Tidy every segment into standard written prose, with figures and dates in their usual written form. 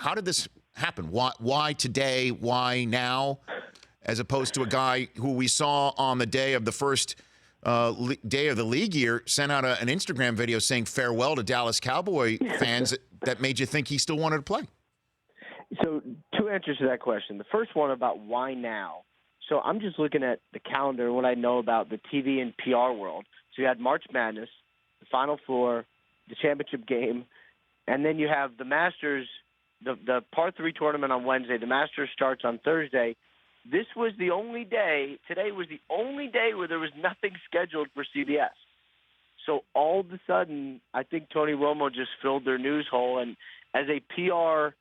how did this happen? Why today? Why now? As opposed to a guy who we saw on the day of the first day of the league year sent out an Instagram video saying farewell to Dallas Cowboy fans that made you think he still wanted to play. So 2 answers to that question. The first one about why now. So I'm just looking at the calendar and what I know about the TV and PR world. So you had March Madness, the Final Four, the championship game, and then you have the Masters, the Par 3 tournament on Wednesday. The Masters starts on Thursday. This was the only day, today was the only day where there was nothing scheduled for CBS. So all of a sudden, I think Tony Romo just filled their news hole. And as a PR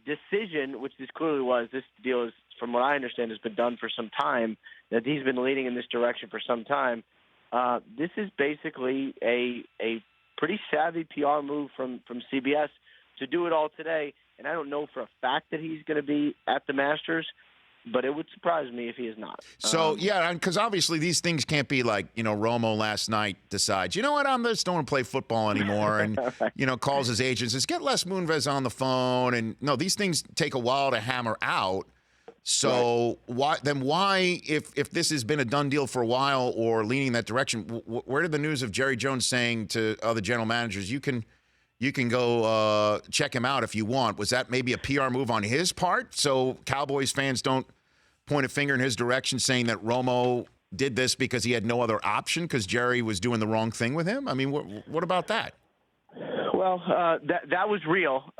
decision, which this clearly was, this deal is, from what I understand, has been done for some time, that he's been leading in this direction for some time. This is basically a pretty savvy PR move from CBS to do it all today. And I don't know for a fact that he's going to be at the Masters, but it would surprise me if he is not. So, yeah, because obviously these things can't be like, Romo last night decides, you know what, I'm just don't want to play football anymore, and, calls his agents, says, get Les Moonves on the phone. And, no, these things take a while to hammer out. So why, if this has been a done deal for a while or leaning in that direction, where did the news of Jerry Jones saying to other general managers, you can go check him out if you want? Was that maybe a PR move on his part so Cowboys fans don't point a finger in his direction saying that Romo did this because he had no other option because Jerry was doing the wrong thing with him? I mean, what about that? Well, that was real.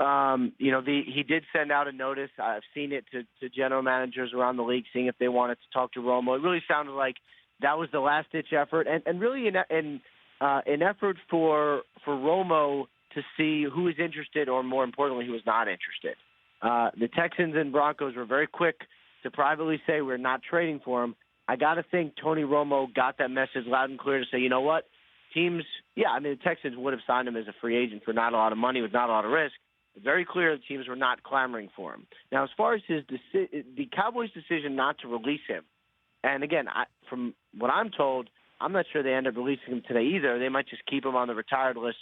He did send out a notice. I've seen it to general managers around the league, seeing if they wanted to talk to Romo. It really sounded like that was the last-ditch effort, and really an effort for Romo to see who is interested, or more importantly, who is not interested. The Texans and Broncos were very quick to privately say we're not trading for him. I got to think Tony Romo got that message loud and clear to say, you know what, teams, the Texans would have signed him as a free agent for not a lot of money with not a lot of risk. It's very clear the teams were not clamoring for him. Now, as far as the Cowboys' decision not to release him, and again, from what I'm told, I'm not sure they end up releasing him today either. They might just keep him on the retired list,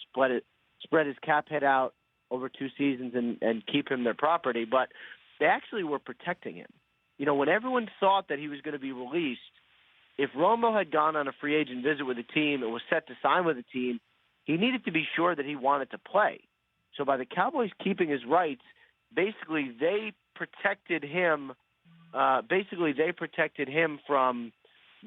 spread his cap hit out over 2 seasons and keep him their property. But they actually were protecting him. When everyone thought that he was going to be released, if Romo had gone on a free agent visit with a team and was set to sign with a team, he needed to be sure that he wanted to play. So by the Cowboys keeping his rights, basically they protected him. They protected him from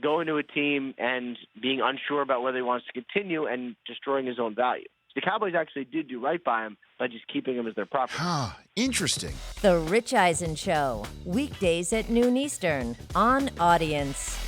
going to a team and being unsure about whether he wants to continue and destroying his own value. The Cowboys actually did do right by him by just keeping him as their property. Interesting. The Rich Eisen Show, weekdays at noon Eastern on Audience.